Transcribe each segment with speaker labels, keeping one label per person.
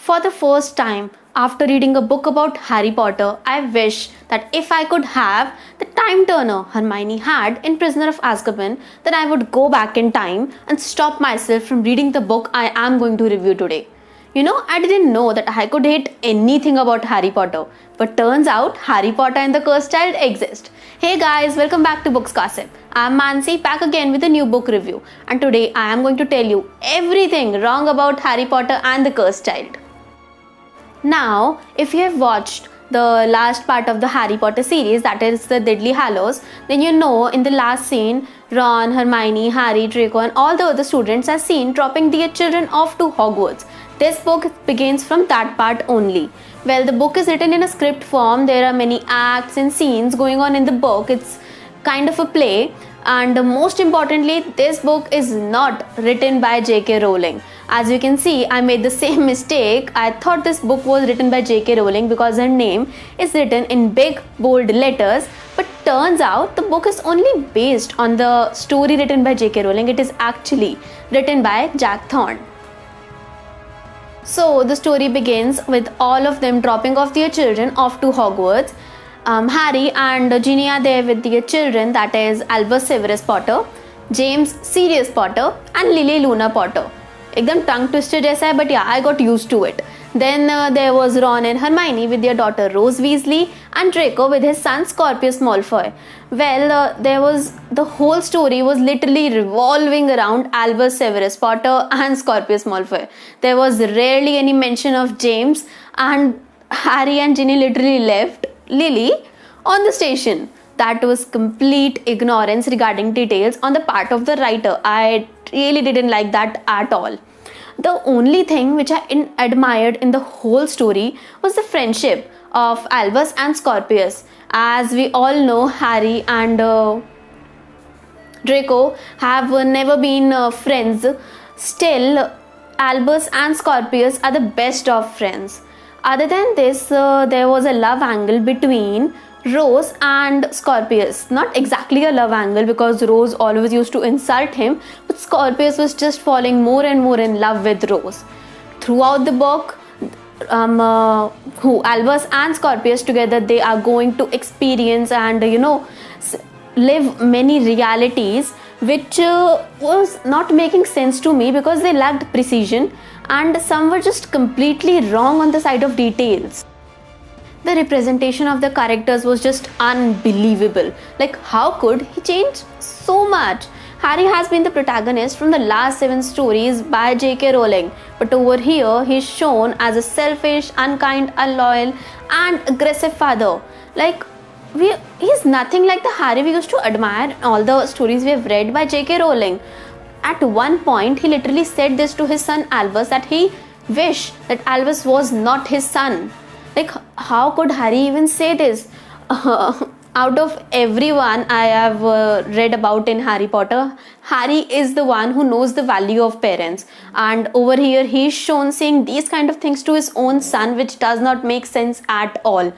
Speaker 1: For the first time, after reading a book about Harry Potter, I wish that if I could have the time turner Hermione had in Prisoner of Azkaban, then I would go back in time and stop myself from reading the book I am going to review today. I didn't know that I could hate anything about Harry Potter, but turns out Harry Potter and the Cursed Child exist. Hey guys, welcome back to Books Gossip. I'm Mansi, back again with a new book review, and today I am going to tell you everything wrong about Harry Potter and the Cursed Child. Now, if you have watched the last part of the Harry Potter series, that is the Deathly Hallows, then you know in the last scene, Ron, Hermione, Harry, Draco and all the other students are seen dropping their children off to Hogwarts. This book begins from that part only. Well, the book is written in a script form. There are many acts and scenes going on in the book. It's kind of a play, and most importantly, this book is not written by J.K. Rowling. As you can see, I made the same mistake. I thought this book was written by J.K. Rowling because her name is written in big bold letters, but turns out the book is only based on the story written by J.K. Rowling. It is actually written by Jack Thorne. So the story begins with all of them dropping off their children off to Hogwarts. Harry and Ginny are there with their children, that is Albus Severus Potter, James Sirius Potter and Lily Luna Potter. एकदम tongue twister जैसा है, but yeah, I got used to it. Then there was Ron and Hermione with their daughter Rose Weasley and Draco with his son Scorpius Malfoy. Well, the whole story was literally revolving around Albus Severus Potter and Scorpius Malfoy. There was rarely any mention of James, and Harry and Ginny literally left Lily on the station. That was complete ignorance regarding details on the part of the writer. I really didn't like that at all. The only thing which I admired in the whole story was the friendship of Albus and Scorpius. As we all know, Harry and Draco have never been friends. Still, Albus and Scorpius are the best of friends. Other than this, there was a love angle between Rose and Scorpius. Not exactly a love angle, because Rose always used to insult him, but Scorpius was just falling more and more in love with Rose. Throughout the book, Albus and Scorpius together, they are going to experience and live many realities which was not making sense to me because they lacked precision, and some were just completely wrong on the side of details. The representation of the characters was just unbelievable. Like, how could he change so much? Harry has been the protagonist from the last 7 stories by J.K. Rowling, but over here he's shown as a selfish, unkind, unloyal and aggressive father. Like, he's nothing like the Harry we used to admire in all the stories we have read by J.K. Rowling. At one point, he literally said this to his son Albus, that he wished that Albus was not his son. Like, how could Harry even say this? Out of everyone I have read about in Harry Potter, Harry is the one who knows the value of parents. And over here, he is shown saying these kind of things to his own son, which does not make sense at all.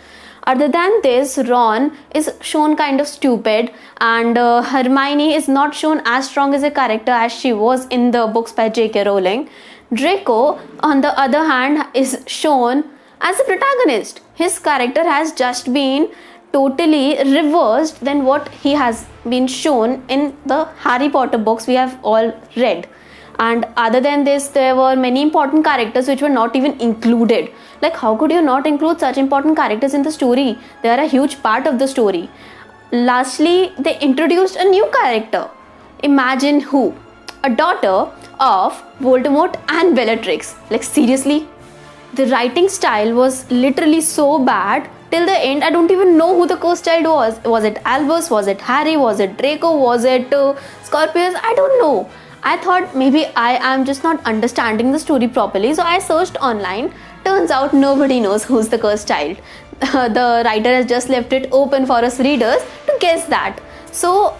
Speaker 1: Other than this, Ron is shown kind of stupid, and Hermione is not shown as strong as a character as she was in the books by J.K. Rowling. Draco, on the other hand, is shown as a protagonist. His character has just been totally reversed than what he has been shown in the Harry Potter books we have all read. And other than this, there were many important characters which were not even included. Like, how could you not include such important characters in the story? They are a huge part of the story. Lastly, they introduced a new character. Imagine who? A daughter of Voldemort and Bellatrix. Like, seriously? The writing style was literally so bad. Till the end, I don't even know who the Cursed Child was. Was it Albus? Was it Harry? Was it Draco? Was it Scorpius? I don't know. I thought maybe I am just not understanding the story properly, so I searched online. Turns out nobody knows who's the Cursed Child. The writer has just left it open for us readers to guess that. So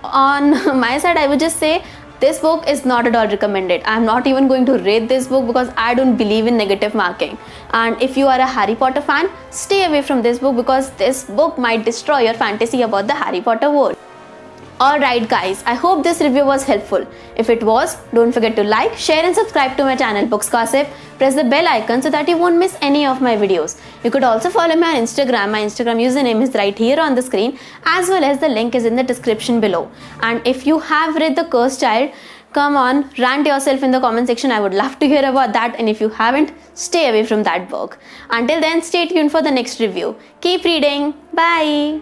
Speaker 1: on my side, I would just say this book is not at all recommended. I'm not even going to rate this book because I don't believe in negative marking. And if you are a Harry Potter fan, stay away from this book because this book might destroy your fantasy about the Harry Potter world. Alright guys, I hope this review was helpful. If it was, don't forget to like, share and subscribe to my channel Books Gossip. Press the bell icon so that you won't miss any of my videos. You could also follow me on Instagram. My Instagram username is right here on the screen, as well as the link is in the description below. And if you have read The Cursed Child, come on, rant yourself in the comment section. I would love to hear about that. And if you haven't, stay away from that book. Until then, stay tuned for the next review. Keep reading. Bye.